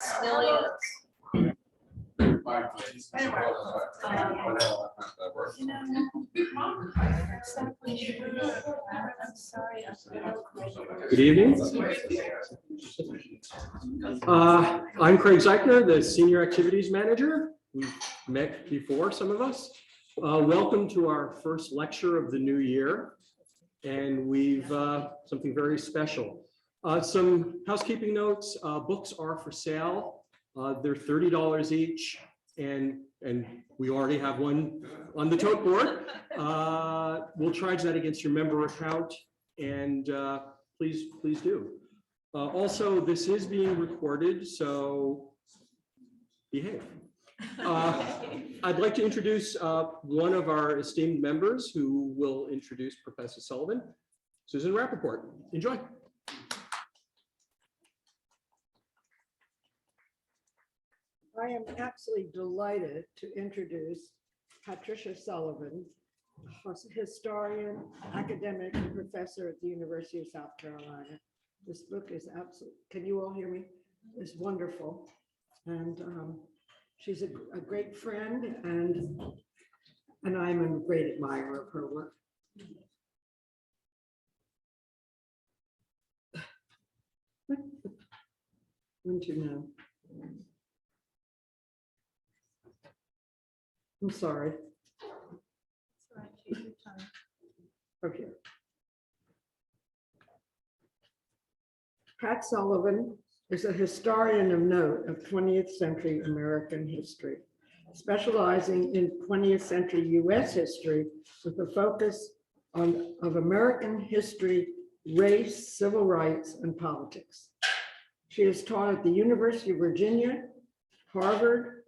Still is. Good evening. I'm Craig Zeichner, the Senior Activities Manager. We've met before, some of us. Welcome to our first lecture of the new year. And we've something very special. Some housekeeping notes. Books are for sale. They're $30 each. And we already have one on the tote board. We'll charge that against your member account, and please do. Also, this is being recorded, so behave. I'd like to introduce one of our esteemed members who will introduce Professor Sullivan, Susan Rappaport. Enjoy. I am absolutely delighted to introduce Patricia Sullivan, historian, academic, and professor at the University of South Carolina. This book is absolutely, can you all hear me? It's wonderful. And she's a great friend, and I'm a great admirer of her work. Wouldn't you know? I'm sorry. Okay. Pat Sullivan is a historian of note of 20th century American history, specializing in 20th century US history with a focus of American history, race, civil rights, and politics. She has taught at the University of Virginia, Harvard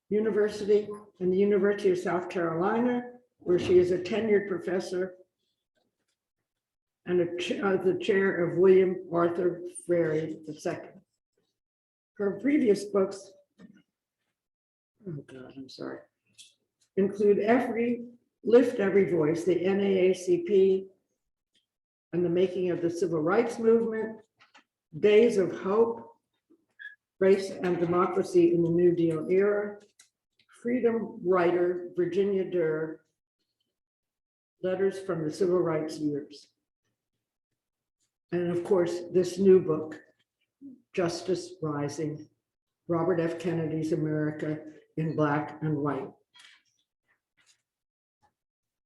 University, and the University of South Carolina, where she is a tenured professor and the chair of William Arthur Frary II. Her previous books, oh God, I'm sorry, include Lift Every Voice, the NAACP, and the Making of the Civil Rights Movement, Days of Hope, Race and Democracy in the New Deal Era, Freedom Writer Virginia Durr, Letters from the Civil Rights Years. And of course, this new book, Justice Rising, Robert F. Kennedy's America in Black and White.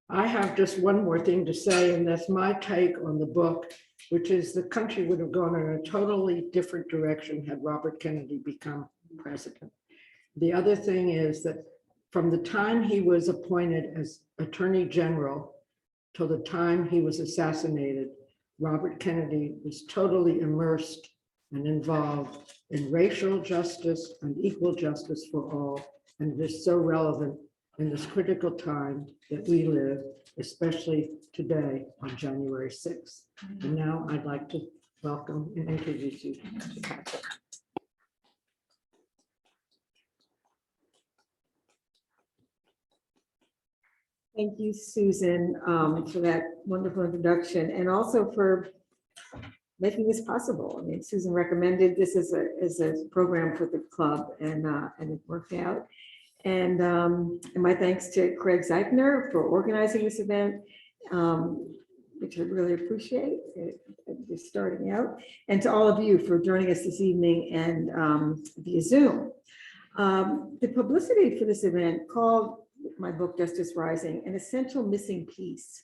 I have just one more thing to say, and that's my take on the book, which is the country would have gone in a totally different direction had Robert Kennedy become president. The other thing is that from the time he was appointed as Attorney General till the time he was assassinated, Robert Kennedy was totally immersed and involved in racial justice and equal justice for all. And it is so relevant in this critical time that we live, especially today on January 6th. And now I'd like to welcome and introduce you to Patrick. Thank you, Susan, for that wonderful introduction, and also for making this possible. I mean, Susan recommended this as a program for the club, and it worked out. And my thanks to Craig Zeichner for organizing this event, which I really appreciate. Just starting out, and to all of you for joining us this evening and via Zoom. The publicity for this event called my book, Justice Rising, an essential missing piece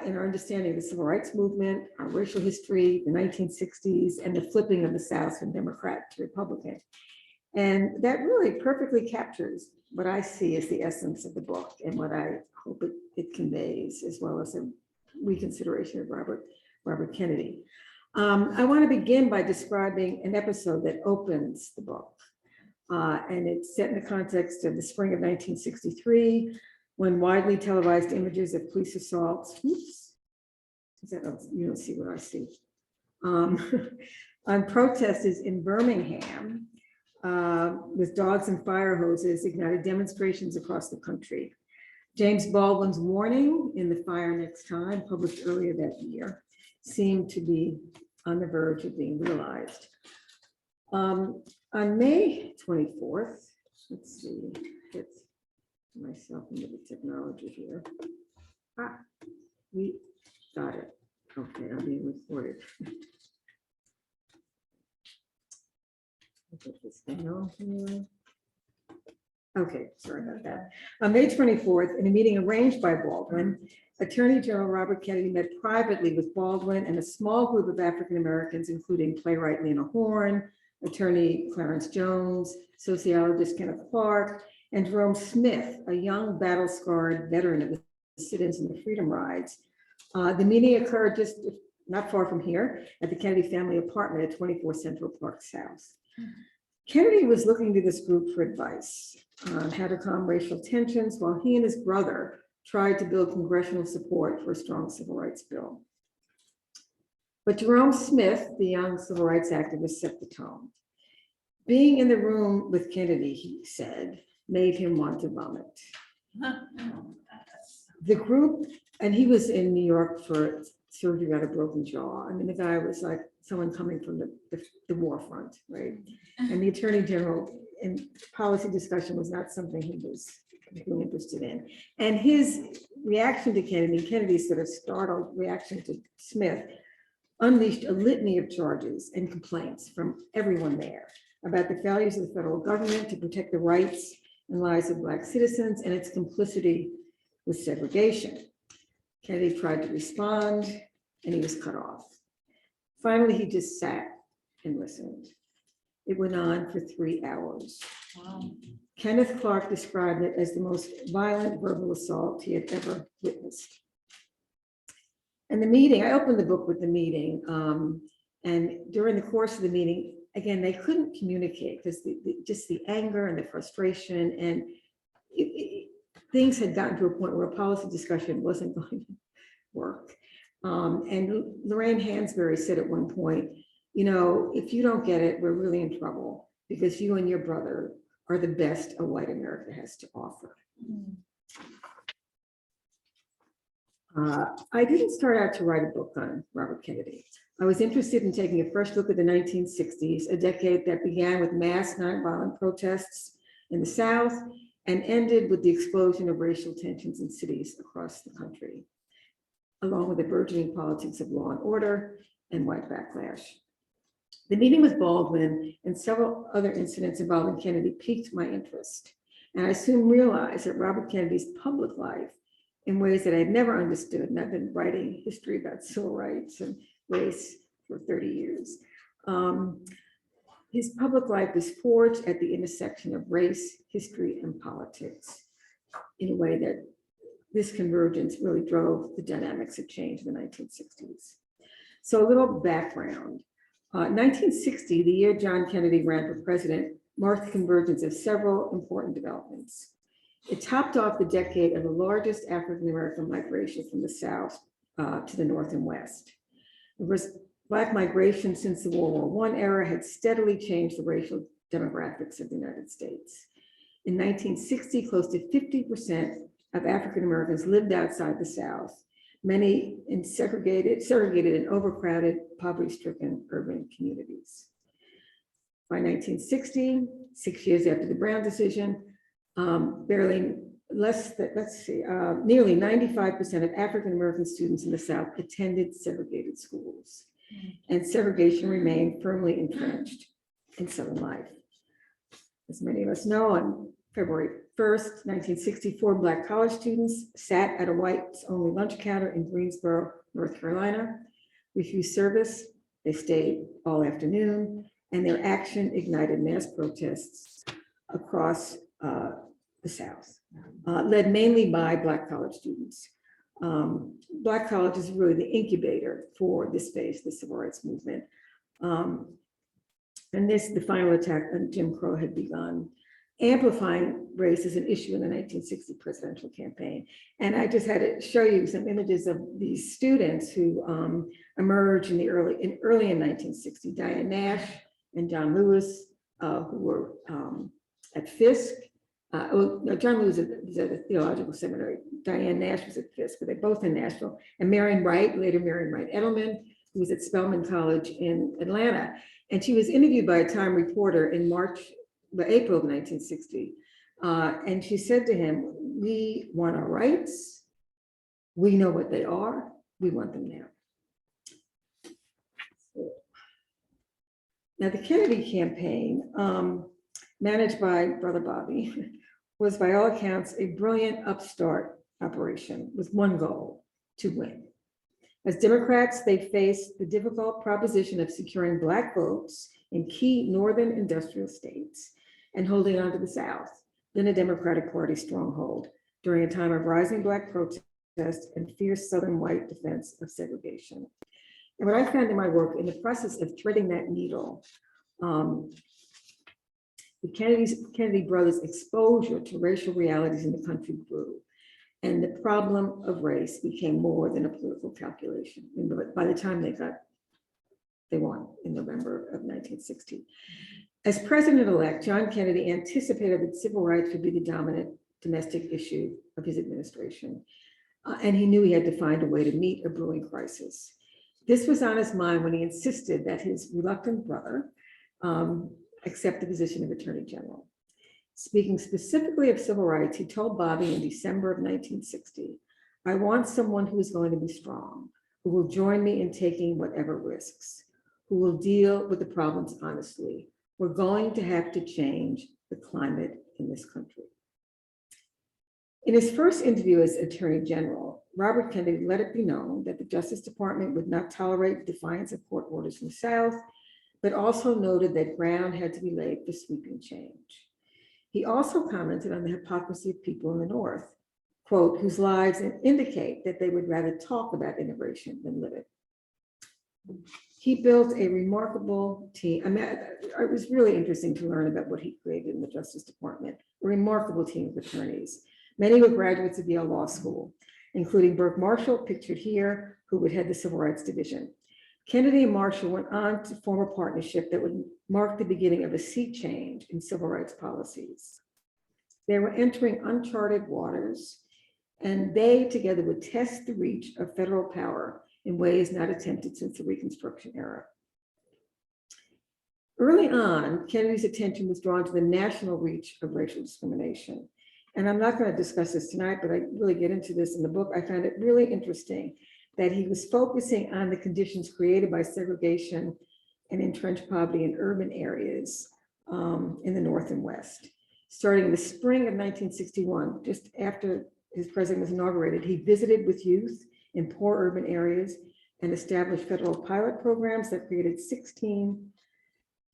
in our understanding of the civil rights movement, our racial history, the 1960s, and the flipping of the South from Democrat to Republican. And that really perfectly captures what I see as the essence of the book and what I hope it conveys, as well as a reconsideration of Robert Kennedy. I want to begin by describing an episode that opens the book. And it's set in the context of the spring of 1963, when widely televised images of police assaults, oops, you don't see what I see, on protesters in Birmingham with dogs and fire hoses ignited demonstrations across the country. James Baldwin's warning in The Fire Next Time, published earlier that year, seemed to be on the verge of being realized. On May 24th, let's see, get myself into the technology here. We got it. Okay, I'm being recorded. I'll put this down here. Okay, sorry about that. On May 24th, in a meeting arranged by Baldwin, Attorney General Robert Kennedy met privately with Baldwin and a small group of African Americans, including playwright Lena Horne, attorney Clarence Jones, sociologist Kenneth Clark, and Jerome Smith, a young battle-scarred veteran of the sit-ins and the freedom rides. The meeting occurred just not far from here at the Kennedy family apartment at 24 Central Park South. Kennedy was looking to this group for advice on how to calm racial tensions while he and his brother tried to build congressional support for a strong civil rights bill. But Jerome Smith, the young civil rights activist, set the tone. Being in the room with Kennedy, he said, made him want to vomit. The group, and he was in New York for surgery on a broken jaw. I mean, the guy was like someone coming from the war front, right? And the Attorney General in policy discussion was not something he was particularly interested in. And his reaction to Kennedy, Kennedy's sort of startled reaction to Smith, unleashed a litany of charges and complaints from everyone there about the failures of the federal government to protect the rights and lives of Black citizens and its complicity with segregation. Kennedy tried to respond and he was cut off. Finally, he just sat and listened. It went on for 3 hours. Wow. Kenneth Clark described it as the most violent verbal assault he had ever witnessed. And the meeting, I opened the book with the meeting, and during the course of the meeting, again, they couldn't communicate because just the anger and the frustration, and things had gotten to a point where a policy discussion wasn't going to work. And Lorraine Hansberry said at one point, you know, if you don't get it, we're really in trouble because you and your brother are the best a white America has to offer. I didn't start out to write a book on Robert Kennedy. I was interested in taking a fresh look at the 1960s, a decade that began with mass nonviolent protests in the South and ended with the explosion of racial tensions in cities across the country, along with the burgeoning politics of law and order and white backlash. The meeting with Baldwin and several other incidents involving Kennedy piqued my interest, and I soon realized that Robert Kennedy's public life, in ways that I had never understood, and I've been writing history about civil rights and race for 30 years. His public life was forged at the intersection of race, history, and politics in a way that this convergence really drove the dynamics of change in the 1960s. So a little background. 1960, the year John Kennedy ran for president, marked the convergence of several important developments. It topped off the decade of the largest African-American migration from the South to the North and West. Black migration since the World War I era had steadily changed the racial demographics of the United States. In 1960, close to 50% of African-Americans lived outside the South, many in segregated and overcrowded, poverty-stricken urban communities. By 1960, 6 years after the Brown decision, nearly 95% of African-American students in the South attended segregated schools, and segregation remained firmly entrenched in Southern life. As many of us know, on February 1st, 1964, Black college students sat at a whites-only lunch counter in Greensboro, North Carolina, refused service. They stayed all afternoon, and their action ignited mass protests across the South, led mainly by Black college students. Black college is really the incubator for this space, the civil rights movement. And the final attack on Jim Crow had begun. Amplifying race is an issue in the 1960 presidential campaign. And I just had to show you some images of these students who emerged in early in 1960. Diane Nash and John Lewis, who were at Fisk. John Lewis was at the theological seminary. Diane Nash was at Fisk, but they're both in Nashville. And Marion Wright, later Marion Wright Edelman, who was at Spelman College in Atlanta. And she was interviewed by a Time reporter in April of 1960. And she said to him, "We want our rights. We know what they are. We want them now." Now, the Kennedy campaign, managed by Brother Bobby, was by all accounts a brilliant upstart operation with one goal: to win. As Democrats, they faced the difficult proposition of securing Black votes in key northern industrial states and holding on to the South, then a Democratic Party stronghold, during a time of rising Black protest and fierce Southern white defense of segregation. And what I found in my work, in the process of threading that needle, the Kennedy brothers' exposure to racial realities in the country grew. And the problem of race became more than a political calculation. And by the time they won in November of 1960. As president-elect, John Kennedy anticipated that civil rights would be the dominant domestic issue of his administration. And he knew he had to find a way to meet a brewing crisis. This was on his mind when he insisted that his reluctant brother accept the position of Attorney General. Speaking specifically of civil rights, he told Bobby in December of 1960, "I want someone who is going to be strong, who will join me in taking whatever risks, who will deal with the problems honestly. We're going to have to change the climate in this country." In his first interview as Attorney General, Robert Kennedy let it be known that the Justice Department would not tolerate defiance of court orders from the South, but also noted that ground had to be laid for sweeping change. He also commented on the hypocrisy of people in the North, quote, "whose lives indicate that they would rather talk about integration than live it." He built a remarkable team. I mean, it was really interesting to learn about what he created in the Justice Department, a remarkable team of attorneys. Many were graduates of Yale Law School, including Burke Marshall, pictured here, who would head the Civil Rights Division. Kennedy and Marshall went on to form a partnership that would mark the beginning of a sea change in civil rights policies. They were entering uncharted waters, and they together would test the reach of federal power in ways not attempted since the Reconstruction era. Early on, Kennedy's attention was drawn to the national reach of racial discrimination. And I'm not going to discuss this tonight, but I really get into this in the book. I found it really interesting that he was focusing on the conditions created by segregation and entrenched poverty in urban areas in the North and West. Starting in the spring of 1961, just after his president was inaugurated, he visited with youth in poor urban areas and established federal pilot programs that created 16,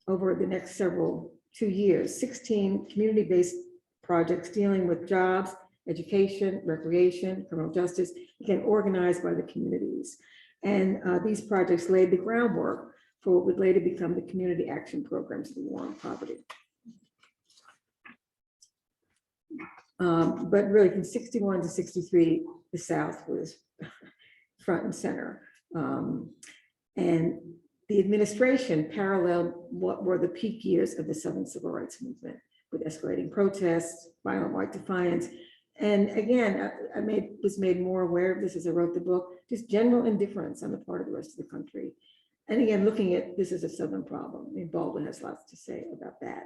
over the next 2 years, 16 community-based projects dealing with jobs, education, recreation, criminal justice, again, organized by the communities. And these projects laid the groundwork for what would later become the community action programs of the War on Poverty. But really from 61 to 63, the South was front and center. And the administration paralleled what were the peak years of the Southern Civil Rights Movement, with escalating protests, violent white defiance. And again, I was made more aware of this as I wrote the book, just general indifference on the part of the rest of the country. And again, looking at this as a Southern problem. I mean, Baldwin has lots to say about that.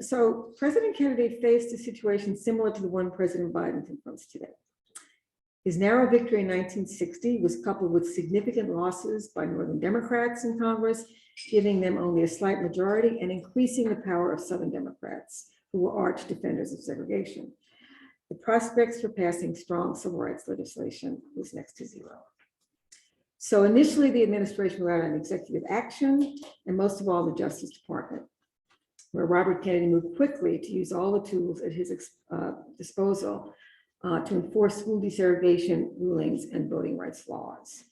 So President Kennedy faced a situation similar to the one President Biden confronts today. His narrow victory in 1960 was coupled with significant losses by Northern Democrats in Congress, giving them only a slight majority and increasing the power of Southern Democrats, who were arch defenders of segregation. The prospects for passing strong civil rights legislation was next to zero. So initially, the administration relied on executive action, and most of all, the Justice Department, where Robert Kennedy moved quickly to use all the tools at his disposal to enforce school desegregation rulings and voting rights laws.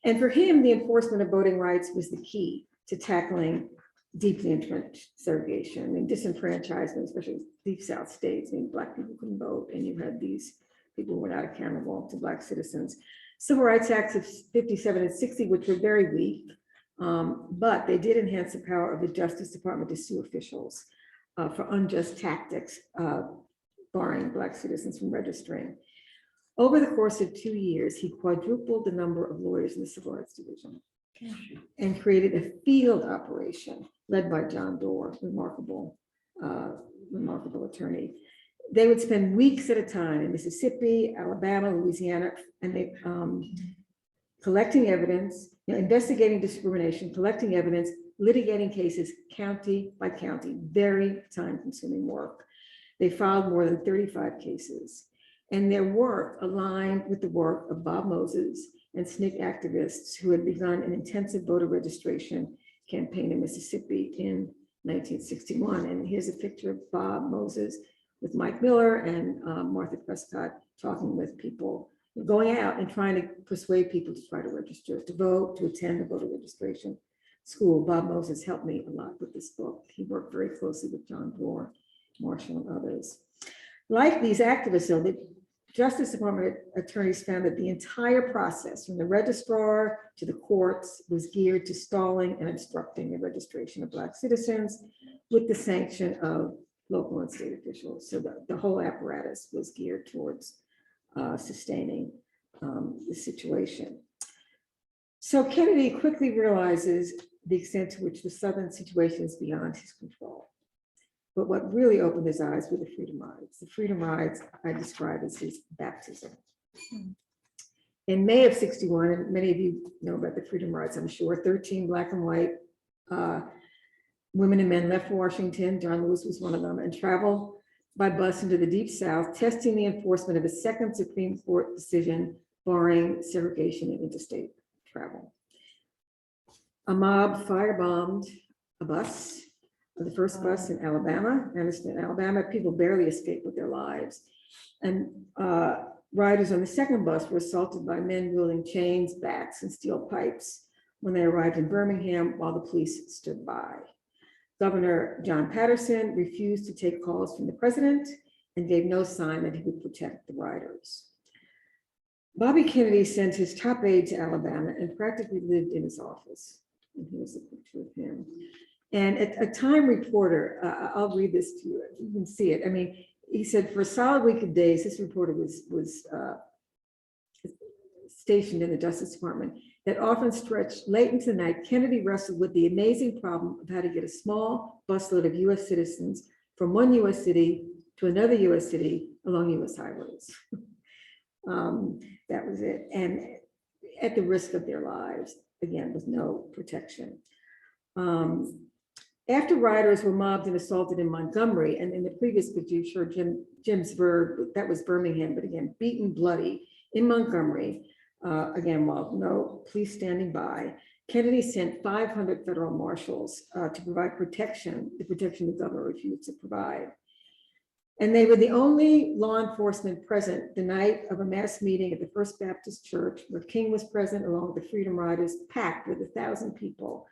And for him, the enforcement of voting rights was the key to tackling deeply entrenched segregation and disenfranchisement, especially deep South states. I mean, Black people couldn't vote, and you had these people who were not accountable to Black citizens. Civil Rights Acts of 57 and 60, which were very weak, but they did enhance the power of the Justice Department to sue officials for unjust tactics, barring Black citizens from registering. Over the course of 2 years, he quadrupled the number of lawyers in the Civil Rights Division. and created a field operation led by John Doerr, remarkable attorney. They would spend weeks at a time in Mississippi, Alabama, Louisiana, and they collecting evidence, investigating discrimination, collecting evidence, litigating cases county by county, very time-consuming work. They filed more than 35 cases, and their work aligned with the work of Bob Moses and SNCC activists who had begun an intensive voter registration campaign in Mississippi in 1961. And here's a picture of Bob Moses with Mike Miller and Martha Prescott talking with people, going out and trying to persuade people to try to register, to vote, to attend the voter registration school. Bob Moses helped me a lot with this book. He worked very closely with John Doerr, Marshall, and others. Like these activists, though, the Justice Department attorneys found that the entire process, from the registrar to the courts, was geared to stalling and obstructing the registration of Black citizens with the sanction of local and state officials. So the whole apparatus was geared towards sustaining the situation. So Kennedy quickly realizes the extent to which the Southern situation is beyond his control. But what really opened his eyes were the Freedom Rides. The Freedom Rides I describe as his baptism. In May of '61, and many of you know about the Freedom Rides, I'm sure, 13 Black and white women and men left Washington, John Lewis was one of them, and traveled by bus into the Deep South, testing the enforcement of a second Supreme Court decision barring segregation in interstate travel. A mob firebombed a bus, the first bus in Alabama, Anderson, Alabama. People barely escaped with their lives. And riders on the second bus were assaulted by men wielding chains, bats, and steel pipes when they arrived in Birmingham while the police stood by. Governor John Patterson refused to take calls from the president and gave no sign that he would protect the riders. Bobby Kennedy sent his top aide to Alabama and practically lived in his office. And here's a picture of him. And a Time reporter, I'll read this to you, you can see it. I mean, he said, for a solid week of days, this reporter was stationed in the Justice Department, that often stretched late into the night. Kennedy wrestled with the amazing problem of how to get a small busload of US citizens from one US city to another US city along US highways. That was it. And at the risk of their lives, again, with no protection. After riders were mobbed and assaulted in Montgomery, and in the previous picture, you showed Jim's verb, that was Birmingham, but again, beaten bloody in Montgomery, again, while no police standing by, Kennedy sent 500 federal marshals to provide protection, the protection the governor refused to provide. And they were the only law enforcement present the night of a mass meeting at the First Baptist Church, where King was present along with the Freedom Riders, packed with 1,000 people,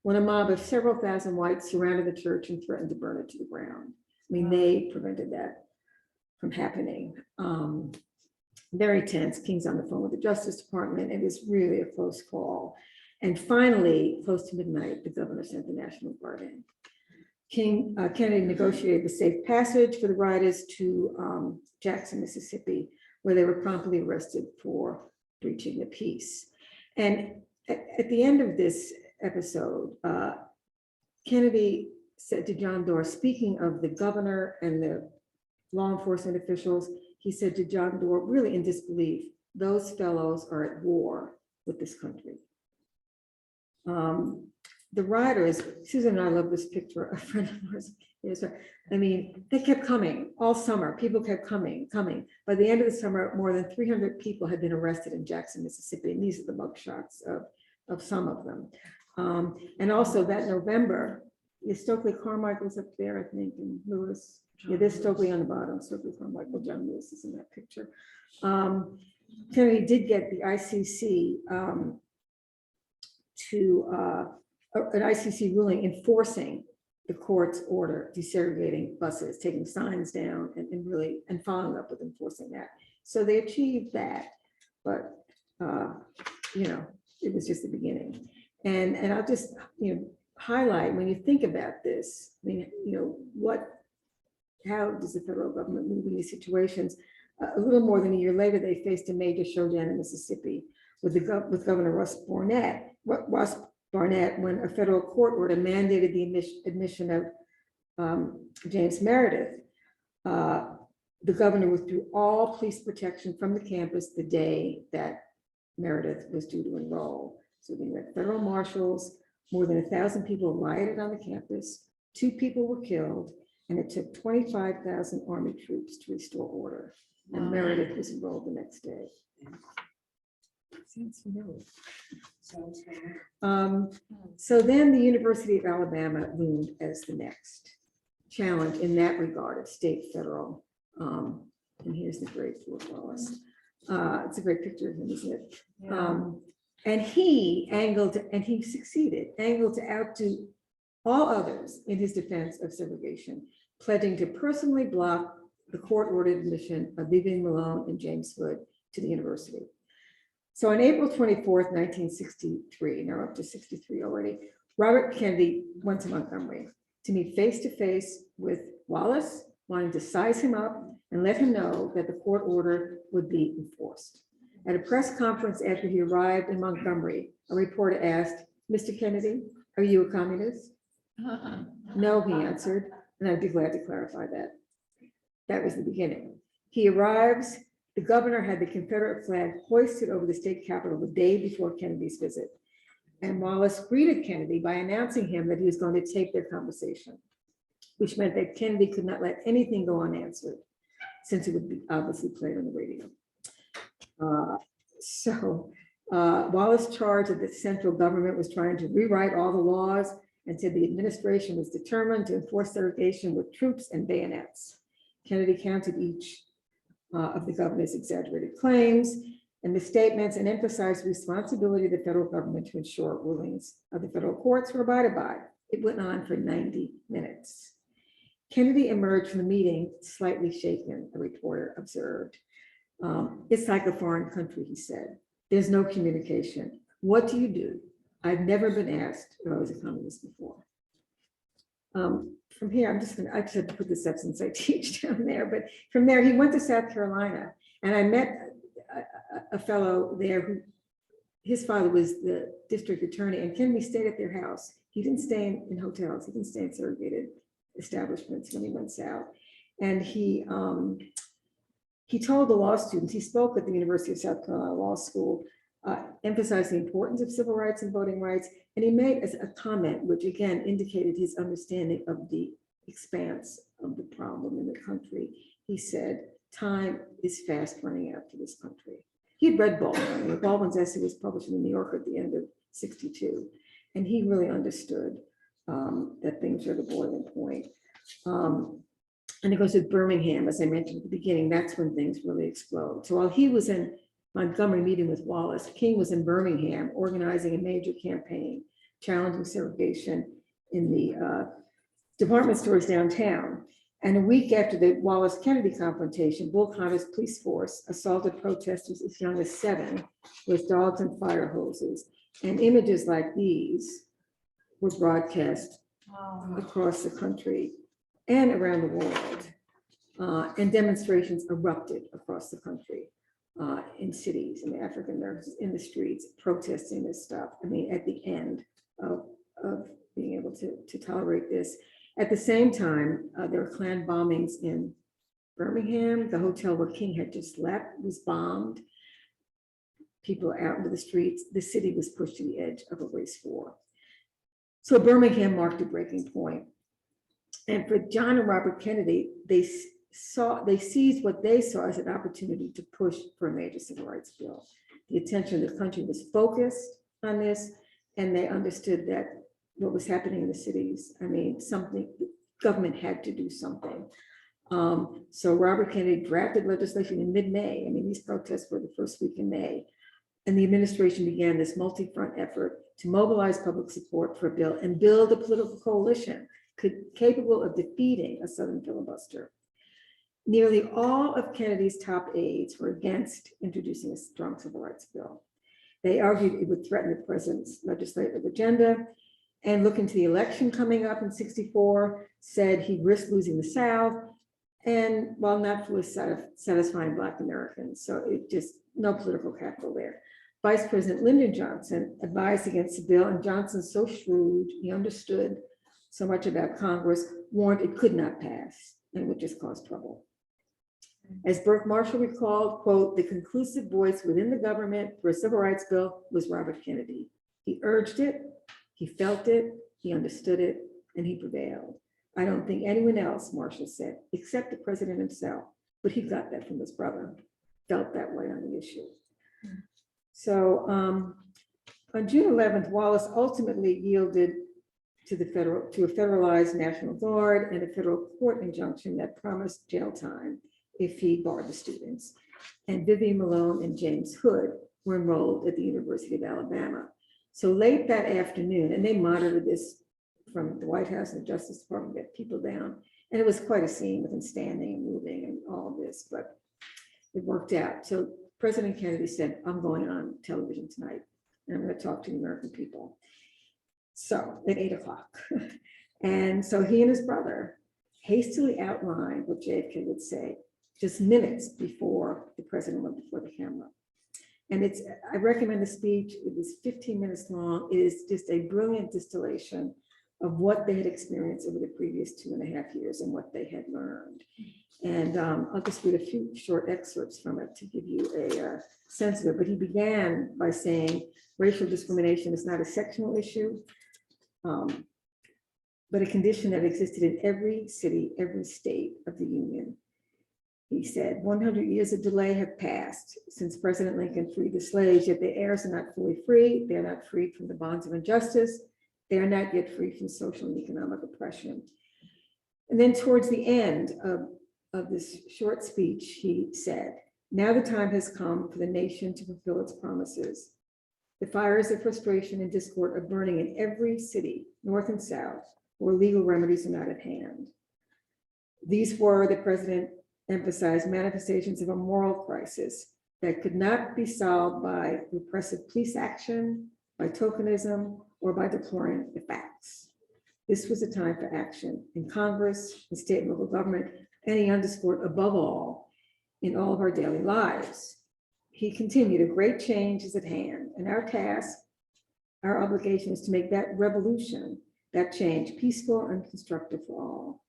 when a mob of several thousand whites surrounded the church and threatened to burn it to the ground. I mean, they prevented that from happening. Very tense. King's on the phone with the Justice Department. It was really a close call. And finally, close to midnight, the governor sent the National Guard in. Kennedy negotiated the safe passage for the riders to Jackson, Mississippi, where they were promptly arrested for breaching the peace. And at the end of this episode, Kennedy said to John Doerr, speaking of the governor and the law enforcement officials, he said to John Doerr, really in disbelief, those fellows are at war with this country. The riders, Susan and I love this picture, a friend of ours, I mean, they kept coming all summer. People kept coming. By the end of the summer, more than 300 people had been arrested in Jackson, Mississippi. And these are the mugshots of some of them. And also that November, Stokely Carmichael's up there, I think, and Lewis. Yeah, there's Stokely on the bottom, Stokely Carmichael, John Lewis is in that picture. Kennedy did get the ICC an ICC ruling enforcing the court's order desegregating buses, taking signs down and following up with enforcing that. So they achieved that, but it was just the beginning. And I'll just highlight, when you think about this, I mean, how does the federal government move in these situations? A little more than a year later, they faced a major showdown in Mississippi with Governor Russ Barnett, Ross Barnett, when a federal court order mandated the admission of James Meredith, the governor withdrew all police protection from the campus the day that Meredith was due to enroll. So we had federal marshals, more than 1,000 people rioted on the campus, 2 people were killed, and it took 25,000 Army troops to restore order. And Meredith was enrolled the next day. Sounds familiar. So then the University of Alabama loomed as the next challenge in that regard of state, federal. And here's the great Fort Wallace. It's a great picture of him, isn't it? And he angled, and he succeeded, angled to outdo all others in his defense of segregation, pledging to personally block the court-ordered admission of Vivian Malone and James Hood to the university. So on April 24th, 1963, now up to 63 already, Robert Kennedy went to Montgomery to meet face-to-face with Wallace, wanting to size him up and let him know that the court order would be enforced. At a press conference after he arrived in Montgomery, a reporter asked, "Mr. Kennedy, are you a communist?" "No," he answered, and I'd be glad to clarify that. That was the beginning. He arrives, the governor had the Confederate flag hoisted over the state capitol the day before Kennedy's visit. And Wallace greeted Kennedy by announcing him that he was going to tape their conversation, which meant that Kennedy could not let anything go unanswered, since it would be obviously played on the radio. Wallace charged that the central government was trying to rewrite all the laws and said the administration was determined to enforce segregation with troops and bayonets. Kennedy counted each of the governor's exaggerated claims and misstatements and emphasized the responsibility of the federal government to ensure rulings of the federal courts were abided by. It went on for 90 minutes. Kennedy emerged from the meeting slightly shaken, a reporter observed. "It's like a foreign country," he said. "There's no communication. What do you do? I've never been asked if I was a communist before." From here, I just had to put this up since I teach down there, but from there, he went to South Carolina, and I met a fellow there who, his father was the district attorney, and Kennedy stayed at their house. He didn't stay in hotels, he didn't stay in segregated establishments when he went south. And he told the law students, he spoke at the University of South Carolina Law School, emphasized the importance of civil rights and voting rights, and he made a comment which again indicated his understanding of the expanse of the problem in the country. He said, "Time is fast running out for this country." He had read Baldwin. Baldwin's essay was published in the New Yorker at the end of '62, and he really understood that things are at a boiling point. And it goes to Birmingham, as I mentioned at the beginning, that's when things really explode. So while he was in Montgomery meeting with Wallace, King was in Birmingham organizing a major campaign challenging segregation in the department stores downtown. And a week after the Wallace-Kennedy confrontation, Bull Connor's police force assaulted protesters as young as 7 with dogs and fire hoses. And images like these were broadcast across the country and around the world. And demonstrations erupted across the country, in cities, and African Americans in the streets protesting this stuff. I mean, at the end of being able to tolerate this. At the same time, there were Klan bombings in Birmingham. The hotel where King had just left was bombed. People out into the streets. The city was pushed to the edge of a race war. So Birmingham marked a breaking point. And for John and Robert Kennedy, they seized what they saw as an opportunity to push for a major civil rights bill. The attention of the country was focused on this, and they understood that what was happening in the cities, I mean, government had to do something. So Robert Kennedy drafted legislation in mid-May. I mean, these protests were the first week in May. And the administration began this multi-front effort to mobilize public support for a bill and build a political coalition capable of defeating a Southern filibuster. Nearly all of Kennedy's top aides were against introducing a strong civil rights bill. They argued it would threaten the president's legislative agenda, and looking to the election coming up in '64, said he risked losing the South, and while not fully satisfying Black Americans. So it just, no political capital there. Vice President Lyndon Johnson advised against the bill, and Johnson, so shrewd, he understood so much about Congress, warned it could not pass and would just cause trouble. As Burke Marshall recalled, quote, the conclusive voice within the government for a civil rights bill was Robert Kennedy. He urged it, he felt it, he understood it, and he prevailed. I don't think anyone else, Marshall said, except the president himself, but he got that from his brother, felt that way on the issue. So on June 11th, Wallace ultimately yielded to a federalized National Guard and a federal court injunction that promised jail time if he barred the students. And Vivian Malone and James Hood were enrolled at the University of Alabama. So late that afternoon, and they monitored this from the White House and the Justice Department, get people down. And it was quite a scene with them standing and moving and all of this, but it worked out. So President Kennedy said, I'm going on television tonight, and I'm going to talk to the American people. So at 8 o'clock. And so he and his brother hastily outlined what JFK would say just minutes before the president went before the camera. And I recommend the speech. It was 15 minutes long. It is just a brilliant distillation of what they had experienced over the previous 2.5 years and what they had learned. And I'll just read a few short excerpts from it to give you a sense of it. But he began by saying racial discrimination is not a sectional issue, but a condition that existed in every city, every state of the Union. He said, 100 years of delay have passed since President Lincoln freed the slaves, yet the heirs are not fully free. They are not freed from the bonds of injustice. They are not yet free from social and economic oppression. And then towards the end of this short speech, he said, now the time has come for the nation to fulfill its promises. The fires of frustration and discord are burning in every city, north and south, where legal remedies are not at hand. These were, the president emphasized, manifestations of a moral crisis that could not be solved by repressive police action, by tokenism, or by deploring the facts. This was a time for action in Congress, in state and local government, and he underscored above all, in all of our daily lives. He continued, a great change is at hand, and our task, our obligation is to make that revolution, that change, peaceful and constructive for all.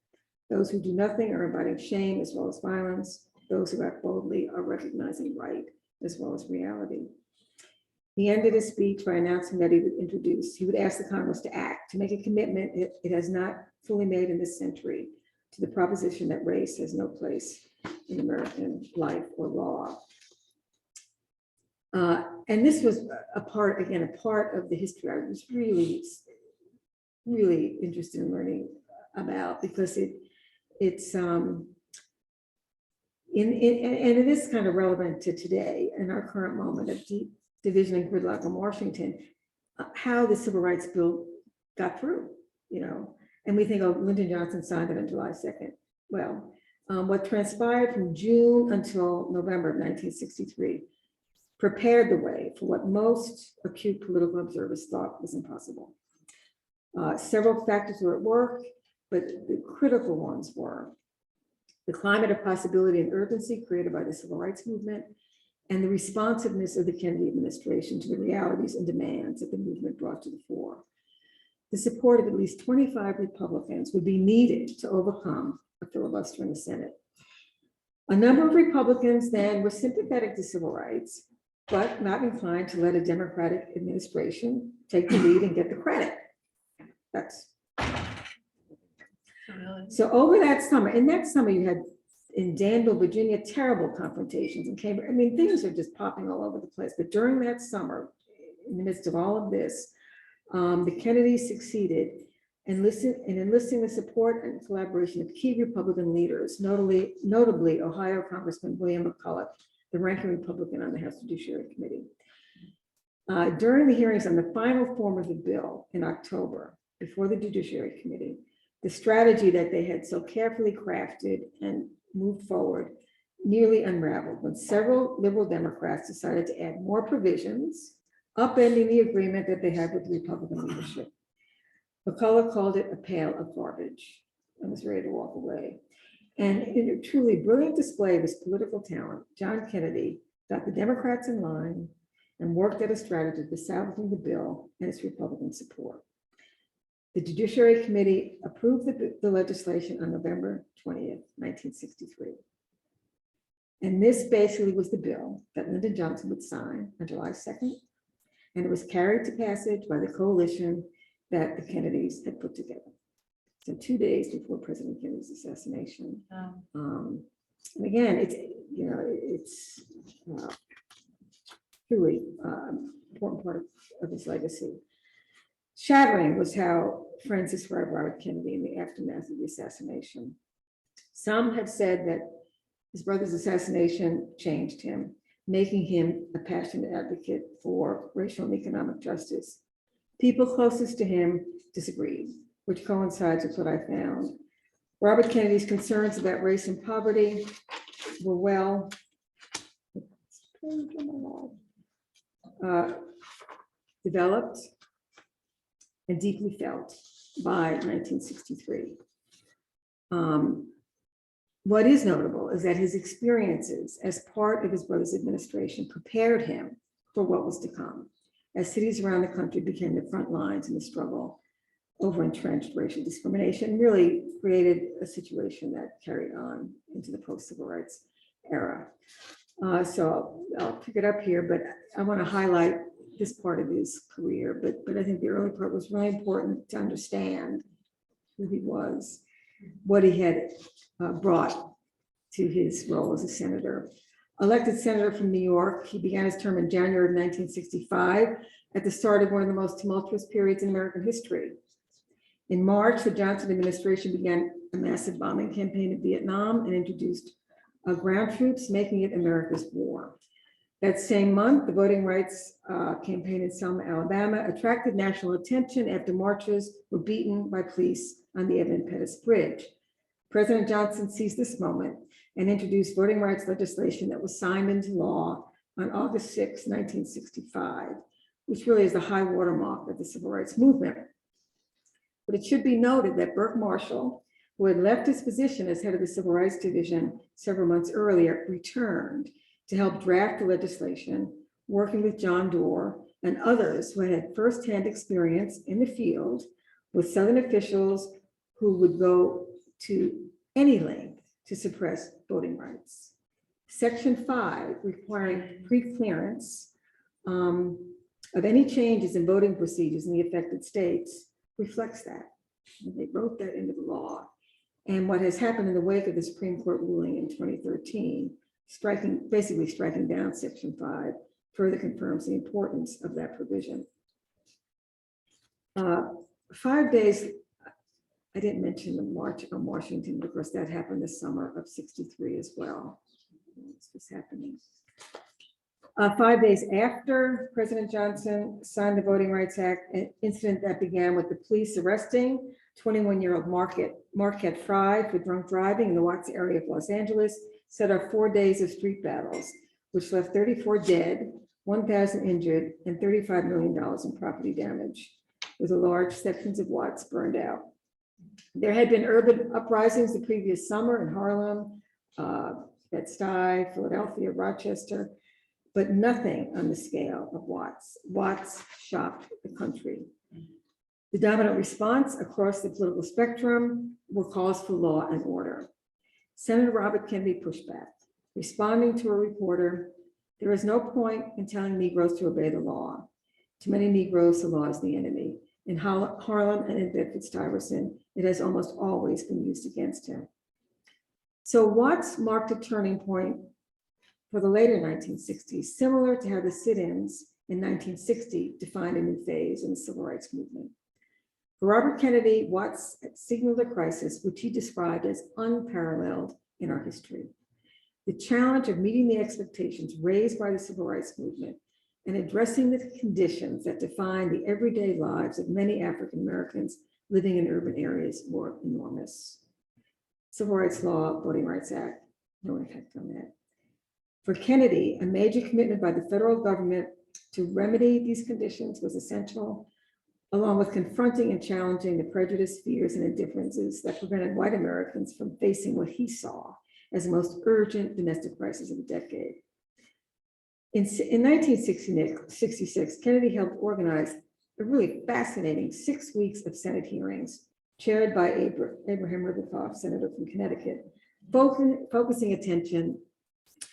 Those who do nothing are inviting shame as well as violence. Those who act boldly are recognizing right as well as reality. He ended his speech by announcing that he would ask the Congress to act, to make a commitment it has not fully made in this century to the proposition that race has no place in American life or law. And this was a part of the history I was really, really interested in learning about, because it's and it is kind of relevant to today in our current moment of deep division and gridlock in Washington, how the Civil Rights Bill got through, and we think, oh, Lyndon Johnson signed it on July 2nd. Well, what transpired from June until November of 1963 prepared the way for what most acute political observers thought was impossible. Several factors were at work, but the critical ones were the climate of possibility and urgency created by the Civil Rights Movement, and the responsiveness of the Kennedy administration to the realities and demands that the movement brought to the fore. The support of at least 25 Republicans would be needed to overcome a filibuster in the Senate. A number of Republicans then were sympathetic to civil rights, but not inclined to let a Democratic administration take the lead and get the credit. So over that summer, you had in Danville, Virginia, terrible confrontations in Cambridge. I mean, things are just popping all over the place. But during that summer, in the midst of all of this, the Kennedys succeeded in enlisting the support and collaboration of key Republican leaders, notably Ohio Congressman William McCulloch, the ranking Republican on the House Judiciary Committee. During the hearings on the final form of the bill in October, before the Judiciary Committee, the strategy that they had so carefully crafted and moved forward nearly unraveled when several liberal Democrats decided to add more provisions, upending the agreement that they had with the Republican leadership. McCulloch called it a pail of garbage and was ready to walk away. And in a truly brilliant display of his political talent, John Kennedy got the Democrats in line, and worked out a strategy for salvaging the bill and its Republican support. The Judiciary Committee approved the legislation on November 20th, 1963. And this basically was the bill that Lyndon Johnson would sign on July 2nd, and it was carried to passage by the coalition that the Kennedys had put together. So 2 days before President Kennedy's assassination. And again, it's truly important part of his legacy. Shattering was how friends described Robert Kennedy in the aftermath of the assassination. Some have said that his brother's assassination changed him, making him a passionate advocate for racial and economic justice. People closest to him disagreed, which coincides with what I found. Robert Kennedy's concerns about race and poverty were well developed and deeply felt by 1963. What is notable is that his experiences as part of his brother's administration prepared him for what was to come, as cities around the country became the front lines in the struggle over entrenched racial discrimination, really created a situation that carried on into the post-civil rights era. So I'll pick it up here, but I want to highlight this part of his career, but I think the early part was really important to understand who he was, what he had brought to his role as a senator. Elected senator from New York, he began his term in January of 1965 at the start of one of the most tumultuous periods in American history. In March, the Johnson administration began a massive bombing campaign in Vietnam and introduced ground troops, making it America's war. That same month, the voting rights campaign in Selma, Alabama attracted national attention after marchers were beaten by police on the Evan Pettus Bridge. President Johnson seized this moment and introduced voting rights legislation that was signed into law on August 6, 1965, which really is the high watermark of the civil rights movement. But it should be noted that Burke Marshall, who had left his position as head of the Civil Rights Division several months earlier, returned to help draft the legislation, working with John Doerr and others who had firsthand experience in the field with Southern officials who would go to any length to suppress voting rights. Section 5, requiring pre-clearance of any changes in voting procedures in the affected states, reflects that. They wrote that into the law. And what has happened in the wake of the Supreme Court ruling in 2013, basically striking down Section 5, further confirms the importance of that provision. 5 days, I didn't mention the March on Washington because that happened this summer of '63 as well. What's this happening? 5 days after President Johnson signed the Voting Rights Act, an incident that began with the police arresting 21-year-old Marquette Fry for drunk driving in the Watts area of Los Angeles set off 4 days of street battles, which left 34 dead, 1,000 injured, and $35 million in property damage, with large sections of Watts burned out. There had been urban uprisings the previous summer in Harlem, Bed-Stuy, Philadelphia, Rochester, but nothing on the scale of Watts. Watts shocked the country. The dominant response across the political spectrum were calls for law and order. Senator Robert Kennedy pushed back, responding to a reporter, "There is no point in telling Negroes to obey the law. To many Negroes, the law is the enemy. In Harlem and in Bedford-Stuyvesant, it has almost always been used against him." So Watts marked a turning point for the later 1960s, similar to how the sit-ins in 1960 defined a new phase in the civil rights movement. For Robert Kennedy, Watts signaled a crisis which he described as unparalleled in our history. The challenge of meeting the expectations raised by the civil rights movement and addressing the conditions that define the everyday lives of many African Americans living in urban areas were enormous. Civil rights law, Voting Rights Act, no effect on that. For Kennedy, a major commitment by the federal government to remedy these conditions was essential, along with confronting and challenging the prejudice, fears, and indifferences that prevented white Americans from facing what he saw as the most urgent domestic crisis of the decade. In 1966, Kennedy helped organize a really fascinating 6 weeks of Senate hearings chaired by Abraham Riverhoff, senator from Connecticut, focusing attention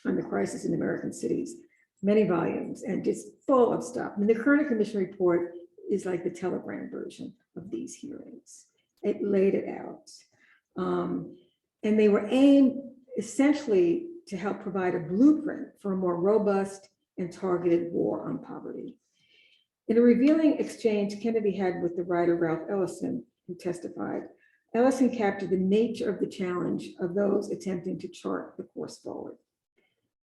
on the crisis in American cities, many volumes, and just full of stuff. I mean, the Kerner Commission report is like the telegram version of these hearings. It laid it out. And they were aimed essentially to help provide a blueprint for a more robust and targeted war on poverty. In a revealing exchange Kennedy had with the writer Ralph Ellison, who testified, Ellison captured the nature of the challenge of those attempting to chart the course forward.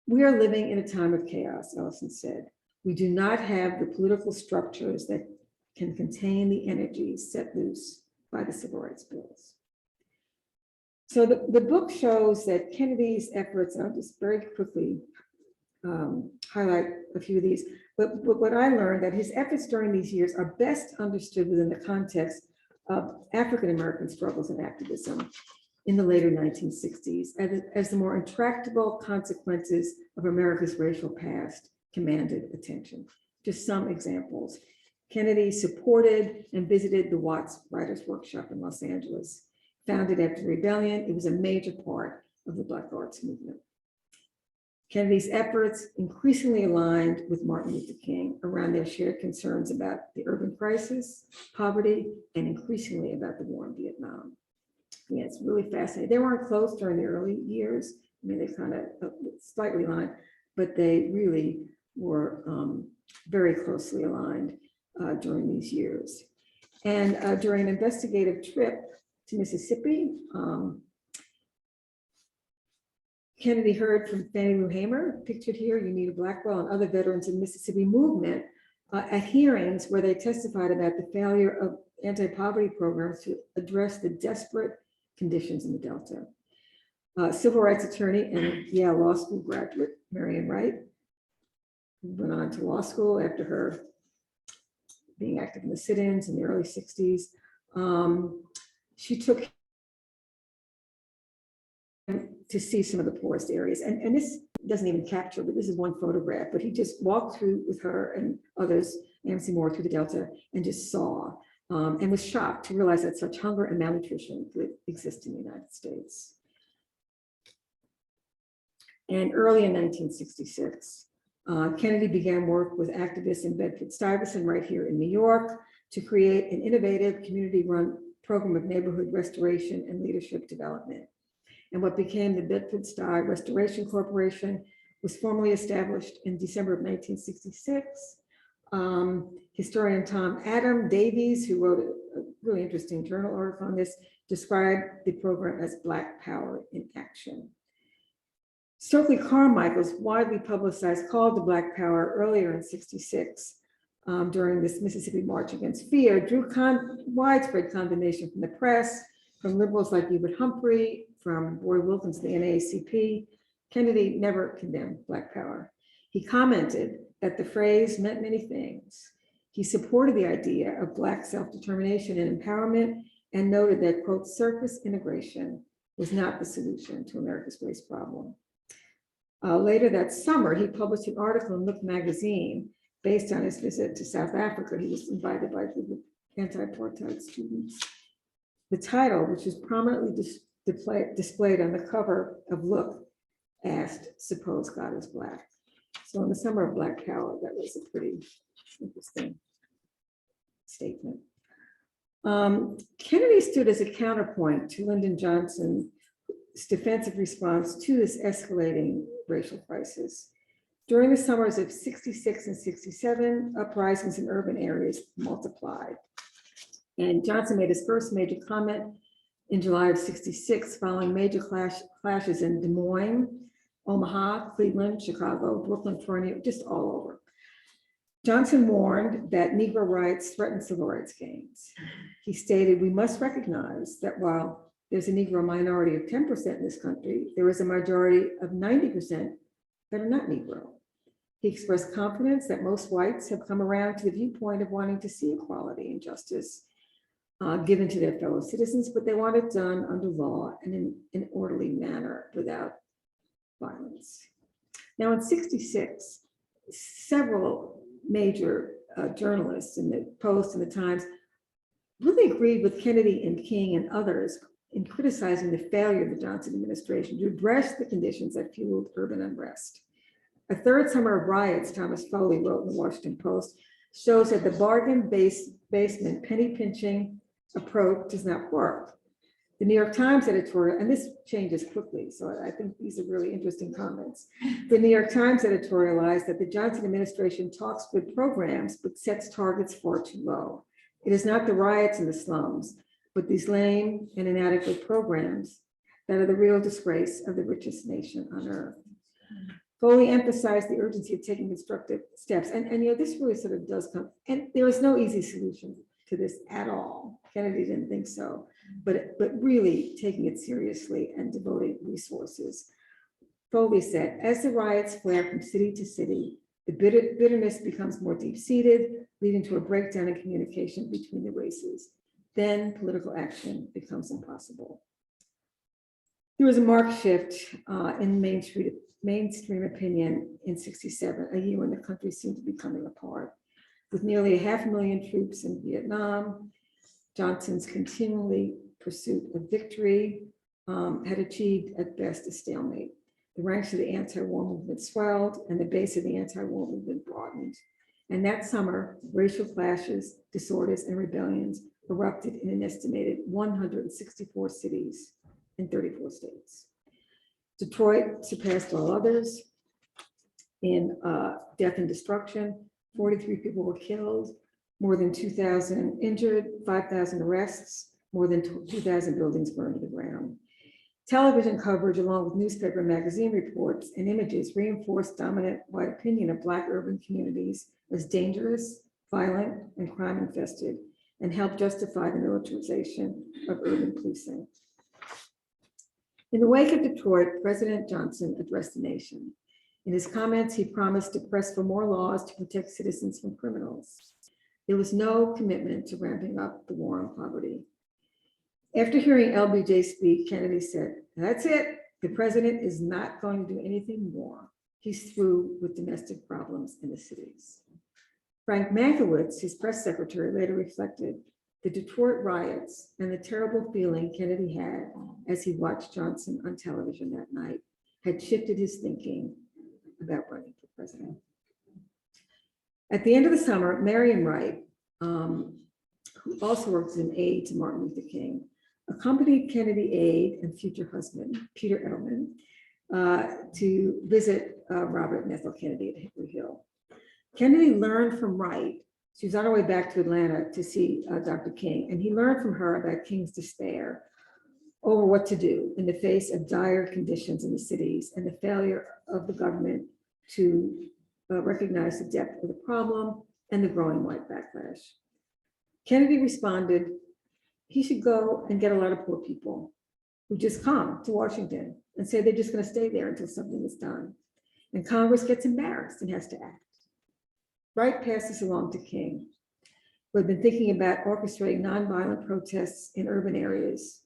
We are living in a time of chaos, Ellison said. We do not have the political structures that can contain the energies set loose by the civil rights bills. So the book shows that Kennedy's efforts, I'll just very quickly highlight a few of these, but what I learned that his efforts during these years are best understood within the context of African-American struggles and activism in the later 1960s, as the more intractable consequences of America's racial past commanded attention. Just some examples. Kennedy supported and visited the Watts Writers' Workshop in Los Angeles. Founded after the rebellion, it was a major part of the Black Arts movement. Kennedy's efforts increasingly aligned with Martin Luther King around their shared concerns about the urban crisis, poverty, and increasingly about the war in Vietnam. Yeah, it's really fascinating. They weren't close during the early years. I mean, they kind of slightly aligned, but they really were very closely aligned during these years. And during an investigative trip to Mississippi, Kennedy heard from Fannie Lou Hamer, pictured here, Unita Blackwell, and other veterans of the Mississippi movement at hearings where they testified about the failure of anti-poverty programs to address the desperate conditions in the Delta. Civil rights attorney and Yale Law School graduate, Marian Wright, who went on to law school after her being active in the sit-ins in the early 60s. She took him to see some of the poorest areas. And this doesn't even capture, but this is one photograph, but he just walked through with her and others, Nancy Moore, through the Delta, and just saw and was shocked to realize that such hunger and malnutrition could exist in the United States. And early in 1966, Kennedy began work with activists in Bedford-Stuyvesant right here in New York to create an innovative community-run program of neighborhood restoration and leadership development. And what became the Bedford-Stuy Restoration Corporation was formally established in December of 1966. Historian Tom Adam Davies, who wrote a really interesting journal article on this, described the program as Black Power in Action. Stokely Carmichael's widely publicized call to Black Power earlier in '66 during this Mississippi March Against Fear drew widespread condemnation from the press, from liberals like Hubert Humphrey, from Boyd Wilkins, the NAACP. Kennedy never condemned Black Power. He commented that the phrase meant many things. He supported the idea of Black self-determination and empowerment and noted that, quote, surface integration was not the solution to America's race problem. Later that summer, he published an article in Look magazine based on his visit to South Africa. He was invited by the anti-apartheid students. The title, which was prominently displayed on the cover of Look, asked, "Suppose God is Black." So in the summer of Black Power, that was a pretty interesting statement. Kennedy stood as a counterpoint to Lyndon Johnson's defensive response to this escalating racial crisis. During the summers of '66 and '67, uprisings in urban areas multiplied. And Johnson made his first major comment in July of '66, following major clashes in Des Moines, Omaha, Cleveland, Chicago, Brooklyn, Toronto, just all over. Johnson warned that Negro rights threatened civil rights gains. He stated, "We must recognize that while there's a Negro minority of 10% in this country, there is a majority of 90% that are not Negro." He expressed confidence that most whites have come around to the viewpoint of wanting to see equality and justice given to their fellow citizens, but they want it done under law and in an orderly manner without violence. Now in '66, several major journalists in the Post and the Times really agreed with Kennedy and King and others in criticizing the failure of the Johnson administration to address the conditions that fueled urban unrest. A third summer of riots, Thomas Foley wrote in the Washington Post, shows that the bargain basement penny pinching approach does not work. The New York Times editorial, and this changes quickly, so I think these are really interesting comments. The New York Times editorialized that the Johnson administration talks good programs, but sets targets far too low. It is not the riots in the slums, but these lame and inadequate programs that are the real disgrace of the richest nation on earth. Foley emphasized the urgency of taking constructive steps. And you know, this really sort of does come, and there is no easy solution to this at all. Kennedy didn't think so, but really taking it seriously and devoting resources. Foley said, as the riots flare from city to city, the bitterness becomes more deep-seated, leading to a breakdown in communication between the races. Then political action becomes impossible. There was a marked shift in mainstream opinion in '67, a year when the country seemed to be coming apart. With nearly 500,000 troops in Vietnam, Johnson's continually pursuit of victory had achieved at best a stalemate. The ranks of the anti-war movement swelled and the base of the anti-war movement broadened. And that summer, racial clashes, disorders, and rebellions erupted in an estimated 164 cities in 34 states. Detroit surpassed all others in death and destruction. 43 people were killed, more than 2,000 injured, 5,000 arrests, more than 2,000 buildings burned to the ground. Television coverage, along with newspaper and magazine reports and images, reinforced dominant white opinion of Black urban communities as dangerous, violent, and crime-infested, and helped justify the militarization of urban policing. In the wake of Detroit, President Johnson addressed the nation. In his comments, he promised to press for more laws to protect citizens from criminals. There was no commitment to ramping up the war on poverty. After hearing LBJ speak, Kennedy said, "That's it. The president is not going to do anything more. He's through with domestic problems in the cities." Frank Mankiewicz, his press secretary, later reflected, the Detroit riots and the terrible feeling Kennedy had as he watched Johnson on television that night had shifted his thinking about running for president. At the end of the summer, Marion Wright, who also works as an aide to Martin Luther King, accompanied Kennedy aide and future husband, Peter Edelman, to visit Robert and Ethel Kennedy at Hickory Hill. Kennedy learned from Wright. She was on her way back to Atlanta to see Dr. King, and he learned from her about King's despair over what to do in the face of dire conditions in the cities and the failure of the government to recognize the depth of the problem and the growing white backlash. Kennedy responded, he should go and get a lot of poor people who just come to Washington and say they're just going to stay there until something is done. And Congress gets embarrassed and has to act. Wright passed this along to King, who had been thinking about orchestrating nonviolent protests in urban areas.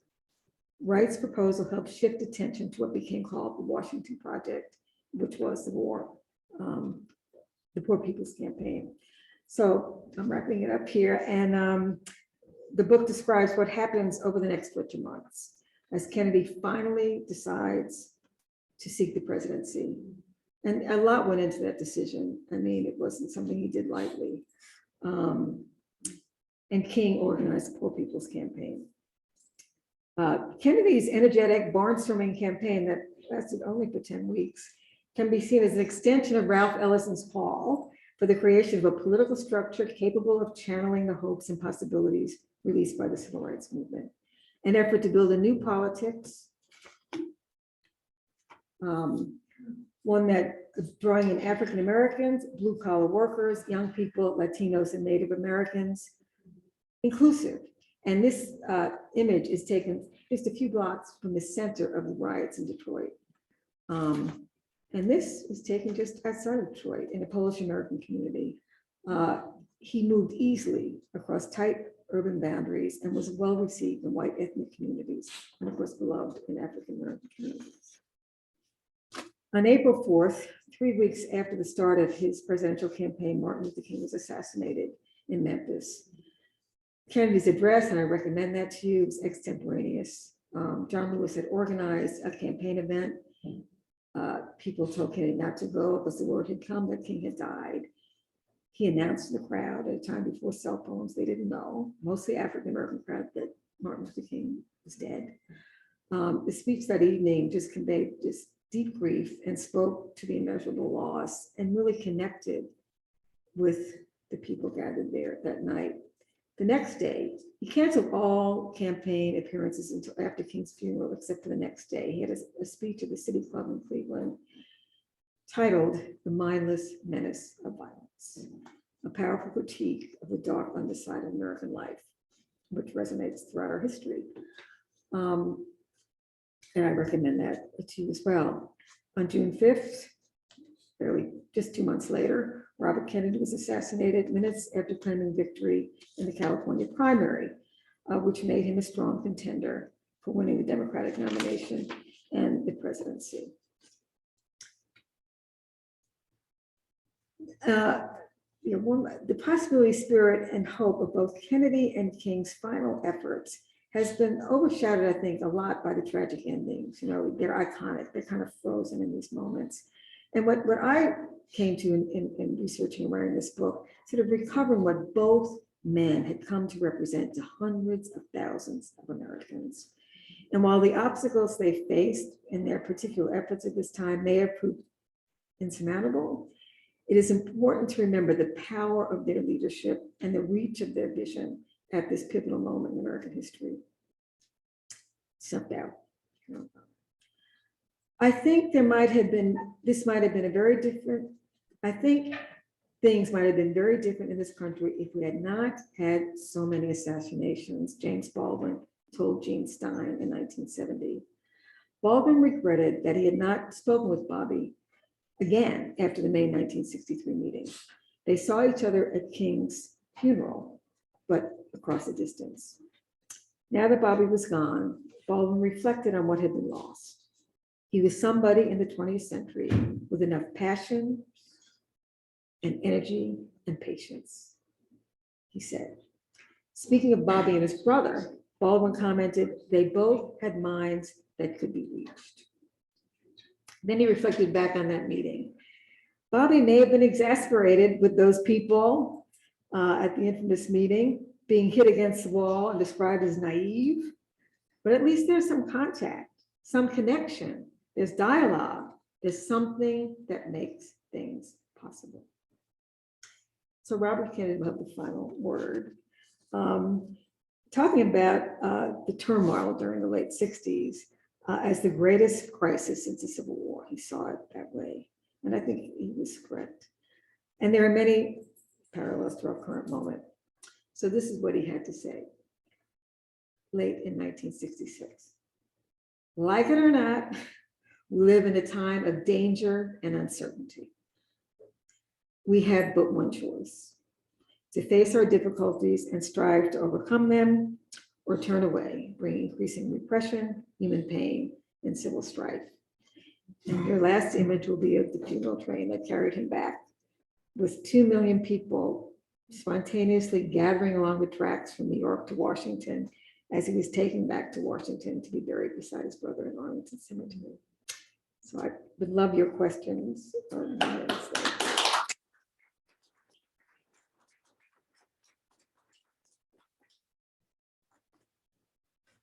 Wright's proposal helped shift attention to what became called the Washington Project, which was the Poor People's Campaign. So I'm wrapping it up here, and the book describes what happens over the next 14 months as Kennedy finally decides to seek the presidency. And a lot went into that decision. I mean, it wasn't something he did lightly. And King organized the Poor People's Campaign. Kennedy's energetic barnstorming campaign that lasted only for 10 weeks can be seen as an extension of Ralph Ellison's call for the creation of a political structure capable of channeling the hopes and possibilities released by the Civil Rights Movement. An effort to build a new politics, one that is drawing in African Americans, blue collar workers, young people, Latinos, and Native Americans, inclusive. And this image is taken just a few blocks from the center of the riots in Detroit. And this is taken just outside of Detroit in a Polish American community. He moved easily across tight urban boundaries and was well received in white ethnic communities, and of course beloved in African American communities. On April 4th, 3 weeks after the start of his presidential campaign, Martin Luther King was assassinated in Memphis. Kennedy's address, and I recommend that to you, was extemporaneous. John Lewis had organized a campaign event. People told Kennedy not to go because the word had come that King had died. He announced to the crowd at a time before cell phones, they didn't know, mostly African-American crowd, that Martin Luther King was dead. The speech that evening just conveyed this deep grief and spoke to the immeasurable loss and really connected with the people gathered there that night. The next day, he canceled all campaign appearances until after King's funeral, except for the next day. He had a speech at the City Club in Cleveland titled "The Mindless Menace of Violence," a powerful critique of the dark underside of American life, which resonates throughout our history. And I recommend that to you as well. On June 5th, barely just 2 months later, Robert Kennedy was assassinated minutes after claiming victory in the California primary, which made him a strong contender for winning the Democratic nomination and the presidency. The possibility, spirit, and hope of both Kennedy and King's final efforts has been overshadowed, I think, a lot by the tragic endings. You know, they're iconic, they're kind of frozen in these moments. And what I came to in researching and writing this book, sort of recovering what both men had come to represent to hundreds of thousands of Americans. And while the obstacles they faced in their particular efforts at this time may have proved insurmountable, it is important to remember the power of their leadership and the reach of their vision at this pivotal moment in American history. Self-doubt. I think this might have been a very different, I think things might have been very different in this country if we had not had so many assassinations, James Baldwin told Gene Stein in 1970. Baldwin regretted that he had not spoken with Bobby again after the May 1963 meeting. They saw each other at King's funeral, but across the distance. Now that Bobby was gone, Baldwin reflected on what had been lost. He was somebody in the 20th century with enough passion and energy and patience, he said. Speaking of Bobby and his brother, Baldwin commented, they both had minds that could be reached. Then he reflected back on that meeting. Bobby may have been exasperated with those people at the infamous meeting, being hit against the wall and described as naive, but at least there's some contact, some connection, there's dialogue, there's something that makes things possible. So Robert Kennedy will have the final word. Talking about the turmoil during the late 60s as the greatest crisis since the Civil War. He saw it that way, and I think he was correct. And there are many parallels to our current moment. So this is what he had to say late in 1966. Like it or not, we live in a time of danger and uncertainty. We have but one choice: to face our difficulties and strive to overcome them, or turn away, bringing increasing repression, human pain, and civil strife. And your last image will be of the funeral train that carried him back, with 2 million people spontaneously gathering along the tracks from New York to Washington as he was taken back to Washington to be buried beside his brother in Arlington Cemetery. So I would love your questions or comments.